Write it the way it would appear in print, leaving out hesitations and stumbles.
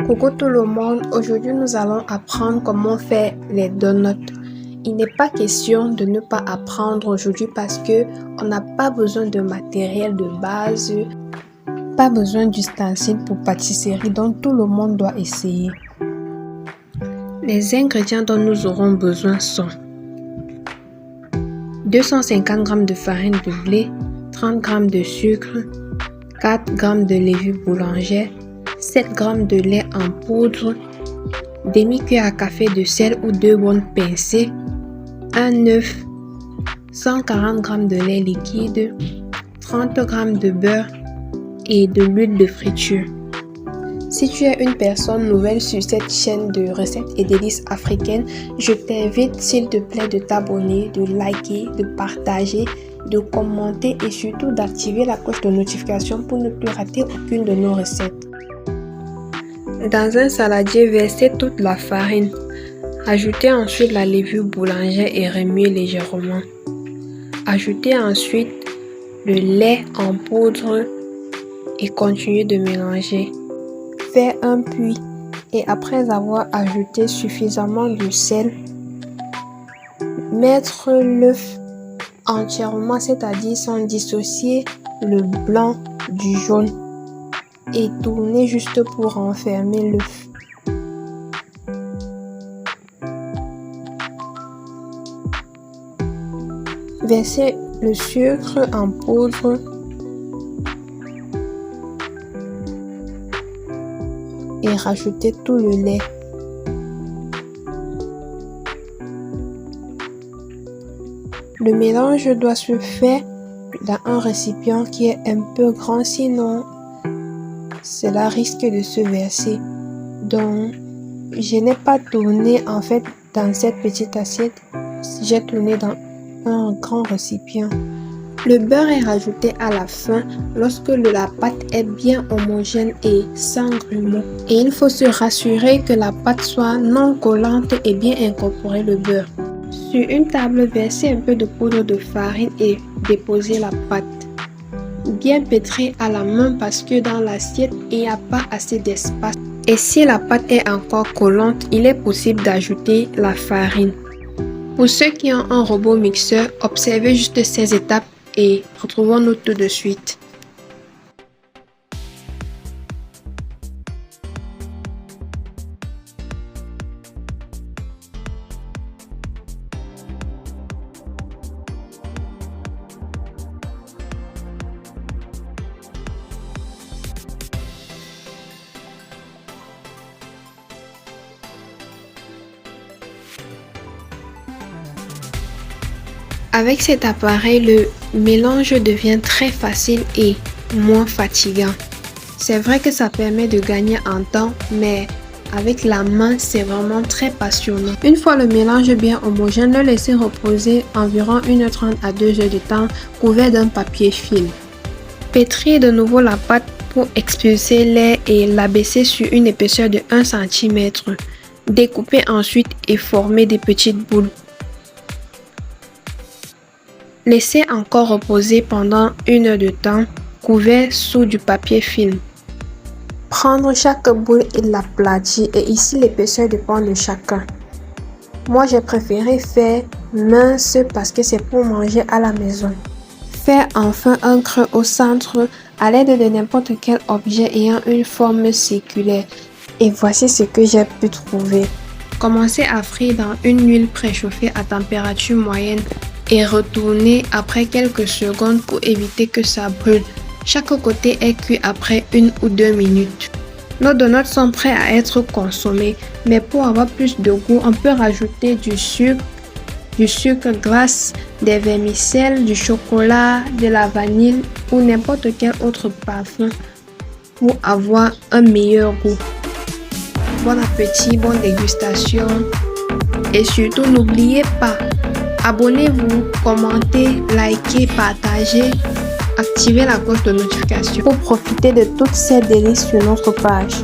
Coucou tout le monde, aujourd'hui nous allons apprendre comment faire les donuts. Il n'est pas question de ne pas apprendre aujourd'hui parce que on n'a pas besoin de matériel de base, pas besoin d'ustensiles pour pâtisserie, donc tout le monde doit essayer. Les ingrédients dont nous aurons besoin sont 250 g de farine de blé, 30 g de sucre, 4 g de levure boulangère, 7 g de lait en poudre, demi-cuillère à café de sel ou 2 bonnes pincées, un œuf, 140 g de lait liquide, 30 g de beurre et de l'huile de friture. Si tu es une personne nouvelle sur cette chaîne de recettes et délices africaines, je t'invite s'il te plaît de t'abonner, de liker, de partager, de commenter et surtout d'activer la cloche de notification pour ne plus rater aucune de nos recettes. Dans un saladier, versez toute la farine. Ajoutez ensuite la levure boulangère et remuez légèrement. Ajoutez ensuite le lait en poudre et continuez de mélanger. Faire un puits et après avoir ajouté suffisamment de sel, mettre l'œuf entièrement, c'est-à-dire sans dissocier le blanc du jaune et tourner juste pour renfermer l'œuf. Versez le sucre en poudre et rajoutez tout le lait. Le mélange doit se faire dans un récipient qui est un peu grand, sinon cela risque de se verser. Donc, je n'ai pas tourné en fait dans cette petite assiette, j'ai tourné dans un grand récipient. Le beurre est rajouté à la fin lorsque la pâte est bien homogène et sans grumeaux. Et il faut se rassurer que la pâte soit non collante et bien incorporer le beurre. Sur une table, versez un peu de poudre de farine et déposez la pâte. Bien pétrir à la main parce que dans l'assiette, il n'y a pas assez d'espace. Et si la pâte est encore collante, il est possible d'ajouter la farine. Pour ceux qui ont un robot mixeur, observez juste ces étapes et retrouvons-nous tout de suite. Avec cet appareil, le mélange devient très facile et moins fatigant. C'est vrai que ça permet de gagner en temps, mais avec la main, c'est vraiment très passionnant. Une fois le mélange bien homogène, le laissez reposer environ 1h30 à 2h de temps, couvert d'un papier film. Pétrir de nouveau la pâte pour expulser l'air et l'abaisser sur une épaisseur de 1 cm. Découpez ensuite et formez des petites boules. Laissez encore reposer pendant 1 heure de temps, couvert sous du papier film. Prendre chaque boule et l'aplatir, et ici l'épaisseur dépend de chacun. Moi j'ai préféré faire mince parce que c'est pour manger à la maison. Faire enfin un creux au centre à l'aide de n'importe quel objet ayant une forme circulaire. Et voici ce que j'ai pu trouver. Commencez à frire dans une huile préchauffée à température moyenne et retournez après quelques secondes pour éviter que ça brûle. Chaque côté est cuit après 1 ou 2 minutes. Nos donuts sont prêts à être consommés, mais pour avoir plus de goût, on peut rajouter du sucre glace, des vermicelles, du chocolat, de la vanille ou n'importe quel autre parfum pour avoir un meilleur goût. Bon appétit, bonne dégustation et surtout n'oubliez pas, abonnez-vous, commentez, likez, partagez, activez la cloche de notification pour profiter de toutes ces délices sur notre page.